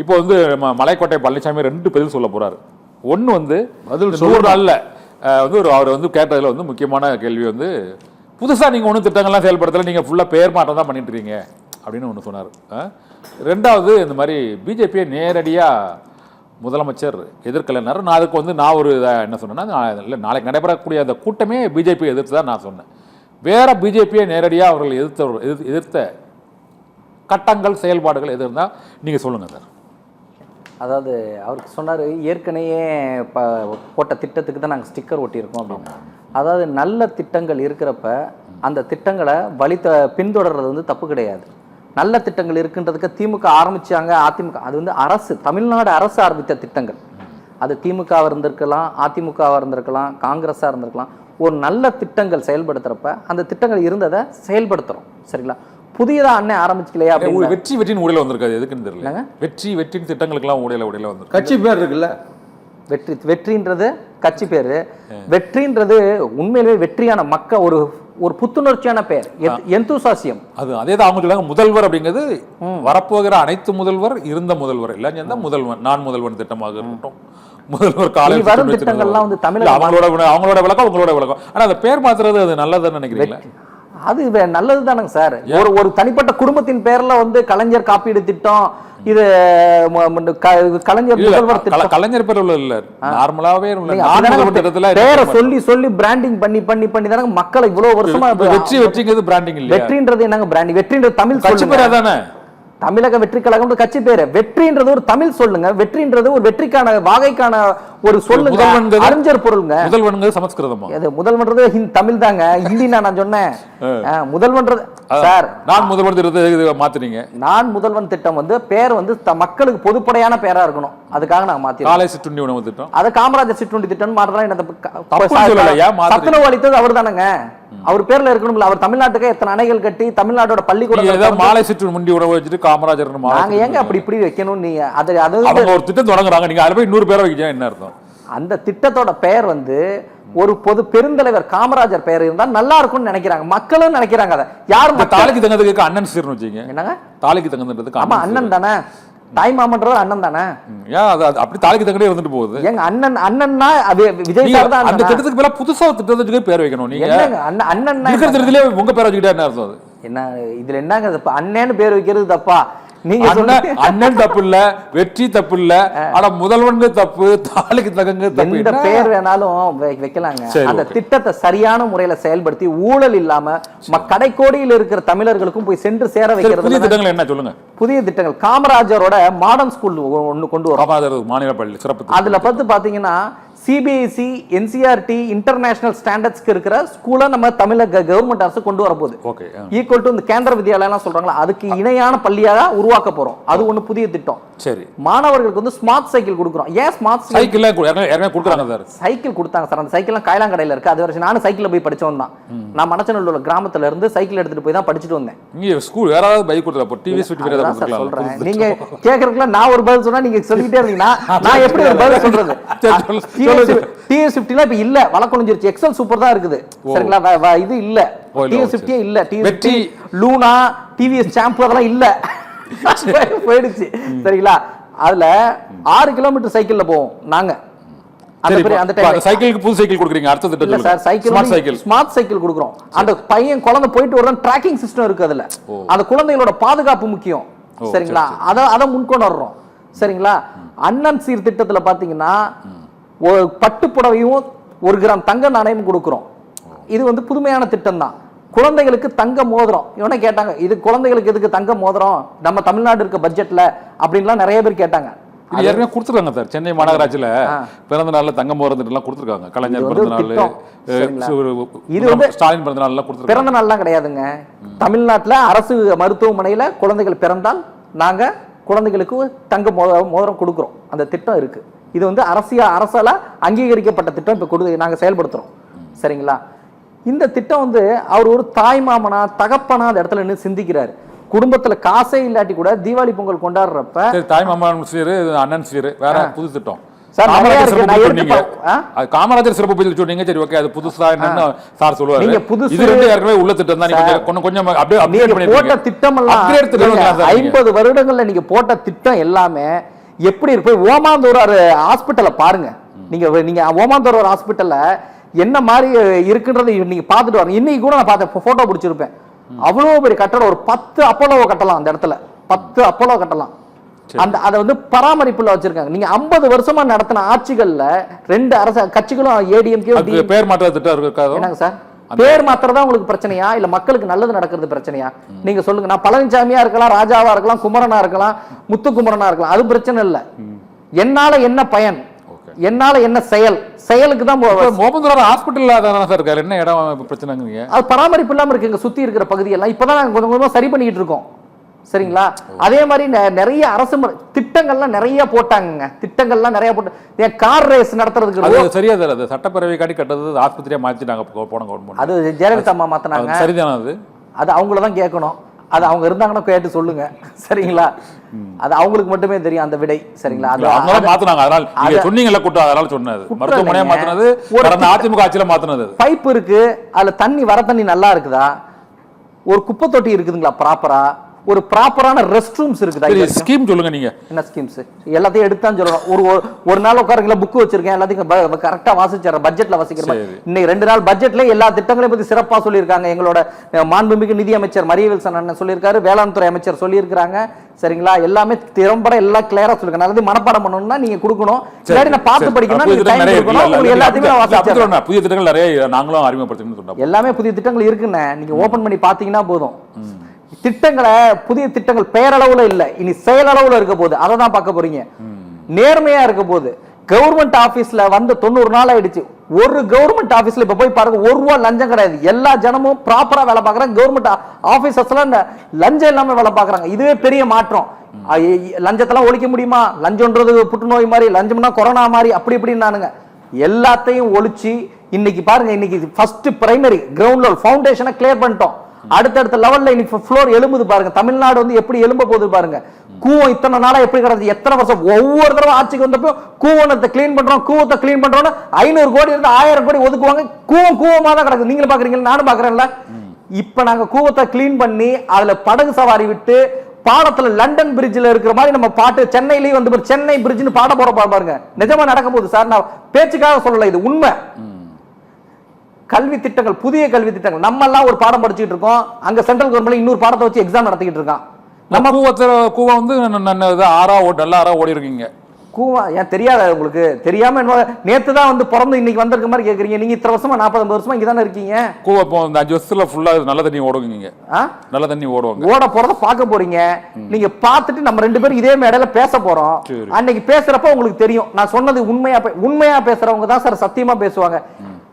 இப்போ வந்து மலைக்கோட்டை பழனிசாமி 2 பதில் சொல்ல போறாரு. ஒன்று வந்து பதில் 100 நாளில் வந்து அவர் வந்து கேட்டதில் வந்து முக்கியமான கேள்வி வந்து புதுசாக நீங்கள் ஒன்றும் திட்டங்கள்லாம் செயல்படுத்தலை, நீங்கள் ஃபுல்லாக பெயர் மாற்றம் தான் பண்ணிட்டு இருக்கீங்க அப்படின்னு ஒன்று சொன்னார். ரெண்டாவது இந்த மாதிரி பிஜேபியை நேரடியாக முதலமைச்சர் எதிர்க்கலைன்னாரு. நான் அதுக்கு வந்து நான் ஒரு என்ன சொன்னேன்னா, இல்லை நாளைக்கு நடைபெறக்கூடிய அந்த கூட்டமே பிஜேபியை எதிர்த்து தான் நான் சொன்னேன். வேற பிஜேபியை நேரடியாக அவர்கள் எதிர்த்த கட்டங்கள் செயல்பாடுகள் எது இருந்தால் நீங்கள் சொல்லுங்கள் சார். அதாவது அவருக்கு சொன்னார், ஏற்கனவே போட்ட திட்டத்துக்கு தான் நாங்கள் ஸ்டிக்கர் ஒட்டியிருக்கோம் அப்படின்னு. அதாவது நல்ல திட்டங்கள் இருக்கிறப்ப அந்த திட்டங்களை பின்தொடர்றது வந்து தப்பு கிடையாது. நல்ல திட்டங்கள் இருக்குன்றதுக்கு திமுக ஆரம்பிச்சாங்க, அதிமுக அது வந்து அரசு, தமிழ்நாடு அரசு ஆரம்பித்த திட்டங்கள். அது திமுகவாக இருந்திருக்கலாம், அதிமுகவாக இருந்திருக்கலாம், காங்கிரஸாக இருந்திருக்கலாம். ஒரு நல்ல திட்டங்கள் செயல்படுத்துறப்ப அந்த திட்டங்கள் இருந்ததை செயல்படுத்துறோம். சரிங்களா? புதியதா அண்ணன் ஆரம்பிச்சுக்கலையா? வெற்றின்னு ஊழல வந்திருக்காது, எதுக்குன்னு தெரியல. வெற்றின்னு திட்டங்களுக்கெல்லாம் ஊழல வந்து கட்சி பேர் இருக்குல்ல, வெற்றின்றது கட்சி பேரு. வெற்றின்றது உண்மையிலேயே வெற்றியான மக்கள் ஒரு புத்துணர்ச்சியான பேர், எந்தூசாசியம். அது அதேதான் அவங்க சொல்லுவாங்க. முதல்வர் அப்படிங்கிறது வரப்போகிற அனைத்து முதல்வர், இருந்த முதல்வர் எல்லாம் சேர்ந்தா முதல்வன், நான் முதல்வன் திட்டமாக இருக்கட்டும், முதல்வர் காலை வரும் திட்டங்கள்லாம் வந்து தமிழ் அவங்களோட விளக்கம் அவங்களோட விளக்கம். ஆனா அந்த பேர் மாத்துறது அது நல்லதுன்னு நினைக்கிறீங்களா? அது நல்லது தானங்க சார். ஒரு தனிப்பட்ட குடும்பத்தின் பேர்ல வந்து கலைஞர் காப்பீடு திட்டம், இது கலைஞர் முதல்வர் திட்டம், கலைஞர் பேர் இல்ல, நார்மலாவே பேரை சொல்லி பிராண்டிங் பண்ணி தானே மக்களை இவ்வளவு வருஷமா. வெற்றிங்கிறது பிராண்டிங் இல்ல. வெற்றின்றது என்னங்க பிராண்டிங்? வெற்றின்றது தமிழ் கட்சி பேரா தானே. தமிழக வெற்றி கழகம் கட்சி பேரு. வெற்றின்றது ஒரு தமிழ் சொல்லுங்க. வெற்றின்றது ஒரு வெற்றிக்கான வாகைக்கான ஒரு சொல்லுங்க, அறிஞர் பொருளுங்க. முதல்வன்கிறது சமஸ்கிருதமா? முதல்வன்றது தமிழ் தாங்க, ஹிந்தி நான் சொன்னேன். முதல்வன்றது சார், நான் முதல்வன் மாத்துறீங்க. நான் முதல்வன் திட்டம் வந்து பேர் வந்து மக்களுக்கு பொதுப்படையான பேரா இருக்கணும். அதுக்காக நான் மாத்தி காலை சிற்றுண்டி உணவு திட்டம், அது காமராஜர் சிற்றுண்டி திட்டம் மாறலாம். சத்துணவு அளித்தது அவர் தானங்க, அவர் பேர்ல இருக்கணும்ல. அவர் தமிழ்நாட்டுக்கு எத்தனை அணைகள் கட்டி தமிழ்நாட்டோட பள்ளிக்கூடம் மாலை சிற்றுண்டி உணவு வச்சுட்டு காமராஜர் நாங்க ஏங்க அப்படி வைக்கணும்? நீங்க அது ஒரு திட்டம் தொடங்குறாங்க, நீங்க அதுல போய் 100 பேரை வைக்க என்ன அர்த்தம்? அந்த திட்டத்தோட பெயர் வந்து ஒரு பொது பெருந்தலைவர் காமராஜர் பெயர் இருந்தா நல்லா இருக்கும்னு நினைக்கிறாங்க, மக்களும் நினைக்கிறாங்க. அதை யாரும் தாலிக்கு தங்கதுக்கு அண்ணன் சீர்னு வச்சுங்க. என்னங்க தாலிக்கு தங்கதுக்கு? ஆமா, அண்ணன் தானே, தாய் மாமன்றது அண்ணன் தானே. ஏன் அப்படி தாலிக்கு தங்கடே இருந்துட்டு போகுது? எங்க அண்ணன்னா அது விஜய் சார் தான். அந்த திட்டத்துக்கு மேல புதுசா திட்டத்துக்கு பேர் வைக்கணும். நீங்க அண்ணன் இருக்கிறதுல உங்க பேர் வச்சுக்கிட்டா என்ன அர்த்தம்? அது என்ன இதுல என்னங்க அண்ணன்னு பேர் வைக்கிறது தப்பா? நீங்க அண்ணன் தப்பு இல்ல, வெற்றி தப்பு இல்ல, ஆனா முதல்வன் தப்பு, தாலிக்கு தகங்க தப்பு. எந்த பேர் வேணாலும் வைக்கலாங்க. அந்த திட்டத்தை சரியான முறையில செயல்படுத்தி ஊழல் இல்லாம கடைக்கோடியில் இருக்கிற தமிழர்களுக்கும் போய் சென்று சேர வைக்கிறது. புதிய திட்டங்கள் என்ன சொல்லுங்க? புதிய திட்டங்கள் காமராஜரோட மாடர்ன் ஸ்கூல் ஒன்னு கொண்டு வரும், மாநில பள்ளி சிறப்பு. அதுல பாத்தீங்கன்னா சிபிஎஸ்இ, என்சிஆர்டி, இன்டர்நேஷனல் ஸ்டாண்டர்ட்ஸ்க்கு இருக்கிற ஸ்கூலை நம்ம தமிழக கவர்மெண்ட் அரசு கொண்டு வரப்போகுது. ஈக்குவல் டு இந்த கேந்திர வித்யாலயம் சொல்றாங்களா, அதுக்கு இணையான பள்ளியாக உருவாக்க போறோம். அது ஒண்ணு புதிய திட்டம். சரி, மாணவர்களுக்கு வந்து ஸ்மார்ட் சைக்கிள் கொடுக்குறோம். ஏன் ஸ்மார்ட் சைக்கிள் கொடுக்குறாங்க சார்? சைக்கிள் கொடுத்தாங்க சார். அந்த சைக்கிள்லாம் காயலாங்கடையில இருக்கு. அது வரைக்கும் நானும் சைக்கிள் போய் படிச்சவன் தான். நான் மணச்சநல்லூர் கிராமத்துல இருந்து சைக்கிள் எடுத்துட்டு போய் தான் படிச்சுட்டு வந்தேன். நீங்க ஸ்கூல் வேற ஏதாவது பைக் கொடுத்தா டிவிஎஸ் சொல்றேன். நீங்க கேக்குறதுக்குள்ள நான் ஒரு பதில் சொன்னா நீங்க சொல்லிட்டே இருந்தீங்கன்னா நான் எப்படி ஒரு பதில் சொல்றது? TS50 இப்ப இல்ல, வழக்கொழிஞ்சிருச்சு. எக்ஸல் சூப்பர் தான் இருக்குது. சரிங்களா? இது இல்ல, TS50 இல்ல. TS50 லூனா, டிவிஎஸ் சாம்பு அதெல்லாம் இல்ல, போயிடுச்சு. சரிங்களா? அதுல 6 கிலோமீட்டர் சைக்கிள்ல போவோம் நாங்க. அந்த சைக்கிளுக்கு புது சைக்கிள் கொடுக்குறீங்க. அடுத்த திட்டம் சார், சைக்கிள் ஸ்மார்ட் சைக்கிள் கொடுக்குறோம். அந்த பையன் குழந்தை போயிட்டு வர ட்ராக்கிங் சிஸ்டம் இருக்கு. அதுல அந்த குழந்தைகளோட பாதுகாப்பு முக்கியம். சரிங்களா? அதை முன்கொண்டு வர்றோம். சரிங்களா? அண்ணன் சீர் திட்டத்துல பாத்தீங்கன்னா ஒரு பட்டு புடவையும் 1 கிராம் தங்க நாணயம் கொடுக்குறோம். இது வந்து புதுமையான திட்டம் தான். குழந்தைகளுக்கு தங்க மோதிரம். இவனை கேட்டாங்க, இது குழந்தைகளுக்கு எதுக்கு தங்க மோதிரம் நம்ம தமிழ்நாடு இருக்க பட்ஜெட்ல அப்படின்லாம் நிறைய பேர் கேட்டாங்க. ஏற்கனவே கொடுத்துருக்காங்க சார். சென்னை மாநகராட்சியில பிறந்த நாள்ல தங்க மோதிரம் எல்லாம் கொடுத்துருக்காங்க. கலைஞர் பிறந்த நாள், இது வந்து ஸ்டாலின் பிறந்த நாள் கொடுத்துருக்காங்க. பிறந்த நாள்லாம் கிடையாதுங்க. தமிழ்நாட்டுல அரசு மருத்துவமனையில குழந்தைகள் பிறந்தால் நாங்க குழந்தைகளுக்கு தங்க மோதிரம் கொடுக்குறோம். அந்த திட்டம் இருக்கு. இது வந்து அரசால அங்கீகரிக்கப்பட்ட திட்டம். இப்ப நாங்க செயல்படுத்துறோம். சரிங்களா? இந்த திட்டம் வந்து அவர் ஒரு தாய் மாமனா தகப்பனா அந்த இடத்துல நின்று சிந்திக்கிறாரு. குடும்பத்துல காசே இல்லாட்டி கூட தீபாவளி பொங்கல் கொண்டாடுறப்ப தாய் மாமன் சீரு, அண்ணன் சீரு, வேற புது திட்டம். சார் நிறைய காமராஜர் இருக்கு. சிறப்பு நான் பதில் எடுத்து சொன்னீங்க. அது காமராஜர் சிறப்பு பதில் சொன்னீங்க. சரி ஓகே, அது புதுசா என்னன்னு சார் சொல்லுவாரு. நீங்க புதுசு இது ரெண்டு ஏற்கனவே உள்ள திட்டம் தான். நீங்க கொஞ்சம் கொஞ்சம் அப்படியே அப்டேட் நீங்க போட்ட பண்ணிருக்கீங்க. திட்டம் எல்லாம் அப்கிரேட் திட்டம் 50 வருடங்கள்ல நீங்க போட்ட திட்டம் எல்லாமே எப்படி இருக்கு? ஓமாந்தூர் ஹாஸ்பிட்டலை பாருங்க. நீங்க ஓமாந்தூர் ஹாஸ்பிட்டல்ல என்ன மாதிரி இருக்குன்றது நீங்க பார்த்துட்டு வரணும். இன்னைக்கு கூட நான் பார்த்த போட்டோ பிடிச்சிருப்பேன். அவ்வளவு பெரிய கட்டடம், ஒரு 10 அப்போலோ கட்டலாம் அந்த இடத்துல, 10 அப்போலோ கட்டலாம். அந்த அதை வந்து பராமரிப்புல வச்சிருக்காங்க. நீங்க 50 வருஷமா நடத்தின ஆட்சிகள்ல 2 அரசு கட்சிகளும் ஏடிஎம்கே பேர் மாற்ற திட்டம் இருக்காது. என்னங்க சார், பேர் மாத்திரதான் உங்களுக்கு பிரச்சனையா இல்ல மக்களுக்கு நல்லது நடக்கிறது பிரச்சனையா? நீங்க சொல்லுங்க. நான் பழனிசாமியா இருக்கலாம், ராஜாவா இருக்கலாம், குமரனா இருக்கலாம், முத்துக்குமரனா இருக்கலாம், அது பிரச்சனை இல்ல. என்னால என்ன பயன், என்னால என்ன செயலுக்கு தான். மோகன்துரார் ஹாஸ்பிட்டல்ல அதான் சார் இருக்காரு. என்ன இடம் பிரச்சனைங்க? அது பராமரிப்பு இல்லாம இருக்கு. இங்க சுத்தி இருக்கிற பகுதியெல்லாம் இப்பதான் நாங்க கொஞ்சம் கொஞ்சமா சரி பண்ணிட்டு இருக்கோம். சரிங்களா? அதே மாதிரி நிறைய அரசு திட்டங்கள்லாம் நிறைய போட்டாங்க. திட்டங்கள்லாம் நிறைய போட்டு கார் ரேஸ் நடத்துறதுக்கு சரியா சார். அது சட்டப்பேரவை காட்டி கட்டது ஆஸ்பத்திரியா மாத்திட்டாங்க போன கவர்மெண்ட். அது ஜெயலலிதா அம்மா மாத்தினாங்க. சரிதானே? அது அவங்கள தான் கேட்கணும். அது அவங்க இருந்தாங்கன்னா கேட்டு சொல்லுங்க. சரிங்களா? அது அவங்களுக்கு மட்டுமே தெரியும் அந்த விடை. சரிங்களா? அது அவங்க மாத்துனாங்க. அதனால நீங்க சொன்னீங்கல்ல கூட்டம், அதனால சொன்னது. மருத்துவமனையா மாத்துனது கடந்த அதிமுக ஆட்சியில மாத்துனது. பைப் இருக்கு, அதுல தண்ணி வர தண்ணி நல்லா இருக்குதா? ஒரு குப்பை தொட்டி இருக்குதுங்களா ப்ராப்பரா? ஒரு ப்ராப்பரான ரெஸ்ட் ரூம்ஸ் இருக்குதா? ஸ்கீம் சொல்லுங்க. நீங்க என்ன ஸ்கீம்ஸ் எல்லாத்தையும் எடுத்தான் சொல்லணும். ஒரு நாள் உட்காருங்களா, புக் வச்சிருக்கேன், எல்லாத்தையும் கரெக்டா வாசிச்சிடுறேன். பட்ஜெட்ல வாசிக்கிற மாதிரி இன்னைக்கு 2 நாள் பட்ஜெட்ல எல்லா திட்டங்களையும் பத்தி சிறப்பா சொல்லியிருக்காங்க. எங்களோட மாண்புமிகு நிதி அமைச்சர் மரியவில்சன் அண்ணன் சொல்லியிருக்காரு, வேளாண் துறை அமைச்சர் சொல்லியிருக்காங்க. சரிங்களா? எல்லாமே திறம்பட எல்லாம் கிளியரா சொல்லிருக்காங்க. நல்லது மனப்பாடம் பண்ணணும்னா நீங்க கொடுக்கணும், இல்லாட்டி நான் பார்த்து படிக்கணும். எல்லாத்தையுமே வாசிச்சிடுறேன். புதிய திட்டங்கள் நிறைய நாங்களும் அறிமுகப்படுத்தணும். எல்லாமே புதிய திட்டங்கள் இருக்குன்னு நீங்க ஓபன் பண்ணி பாத்தீங்கன்னா போதும். திட்டங்களை, புதிய திட்டங்கள் பெயரளவுல இல்ல, இனி செயலளவுல இருக்க போது. அதை தான் பார்க்க போறீங்க. நேர்மையா இருக்க போது. கவர்மெண்ட் ஆபீஸ்ல வந்து 90 நாள் ஆயிடுச்சு. ஒரு கவர்மெண்ட் ஆபீஸ்ல இப்ப போய் பாருங்க, 1 ரூபா லஞ்சம் கிடையாது. எல்லா ஜனமும் ப்ராப்பரா வேலை பார்க்கறாங்க. கவர்மெண்ட் ஆபீசர்ஸ்ல லஞ்சம் இல்லாம வேலை பார்க்கறாங்க. இதுவே பெரிய மாற்றம். லஞ்சத்தெல்லாம் ஒழிக்க முடியுமா? லஞ்சம்ன்றது புற்றுநோய் மாதிரி, லஞ்சம்னா கொரோனா மாதிரி, அப்படி இப்படின்னானுங்க. எல்லாத்தையும் ஒழிச்சு இன்னைக்கு பாருங்க, இன்னைக்கு ஃபர்ஸ்ட் பிரைமரி கிரவுண்ட் லெவல் ஃபவுண்டேஷனை கிளியர் பண்ணிட்டோம். அடுத்தடுத்த லெவல்ல இன்னைக்கு ஃப்ளோர் எழும்புது பாருங்க. தமிழ்நாடு வந்து எப்படி எழும்ப போகுது பாருங்க. கூவம் இத்தனை நாளா எப்படி கிடந்தது, எத்தனை வருஷம், ஒவ்வொரு தடவை ஆட்சிக்கு வந்தப்போ கூவத்தை கிளீன் பண்றோம், கூவத்தை கிளீன் பண்றோம். 500 கோடி இருந்து 1000 கோடி ஒதுக்குவாங்க. கூவமா தான் கிடக்குது. நீங்களும் பாக்குறீங்க, நானும் பாக்குறேன்ல. இப்ப நாங்க கூவத்தை கிளீன் பண்ணி அதுல படகு சவாரி விட்டு பாலத்துல லண்டன் பிரிட்ஜ்ல இருக்கிற மாதிரி நம்ம பாட்டு சென்னையிலேயே வந்து சென்னை பிரிட்ஜ்னு பாட போற பாருங்க. நிஜமா நடக்க போகுது சார். நான் பேச்சுக்காக சொல்லல, இது உண்மை. கல்வி திட்டங்கள், புதிய கல்வி திட்டங்கள். நம்ம எல்லாம் ஒரு பாடம் படிச்சுட்டு இருக்கோம், அங்க சென்ட்ரல் கவர்மெண்ட் இன்னொரு பாடத்தை வச்சு எக்ஸாம் நடத்திக்கிட்டு இருக்கான். நம்ம கூவ வந்து நல்லா ஆறா ஓடி இருக்கீங்க. கூவா ஏன் தெரியாத உங்களுக்கு? தெரியாம நேத்து தான் வந்து பிறந்து இன்னைக்கு வந்திருக்க மாதிரி கேக்குறீங்க. நீங்க இத்தனை வருஷமா 40-50 வருஷமா இங்க தானே இருக்கீங்க. கூவ இப்போ இந்த 5 வருஷத்துல ஃபுல்லா நல்ல தண்ணி ஓடுவீங்க. நல்ல தண்ணி ஓடுவாங்க. ஓட போறத பார்க்க போறீங்க. நீங்க பார்த்துட்டு நம்ம 2 பேரும் இதே மேடையில பேச போறோம். அன்னைக்கு பேசுறப்ப உங்களுக்கு தெரியும் நான் சொன்னது உண்மையா பேசுறவங்க தான் சார் சத்தியமா பேசுவாங்க.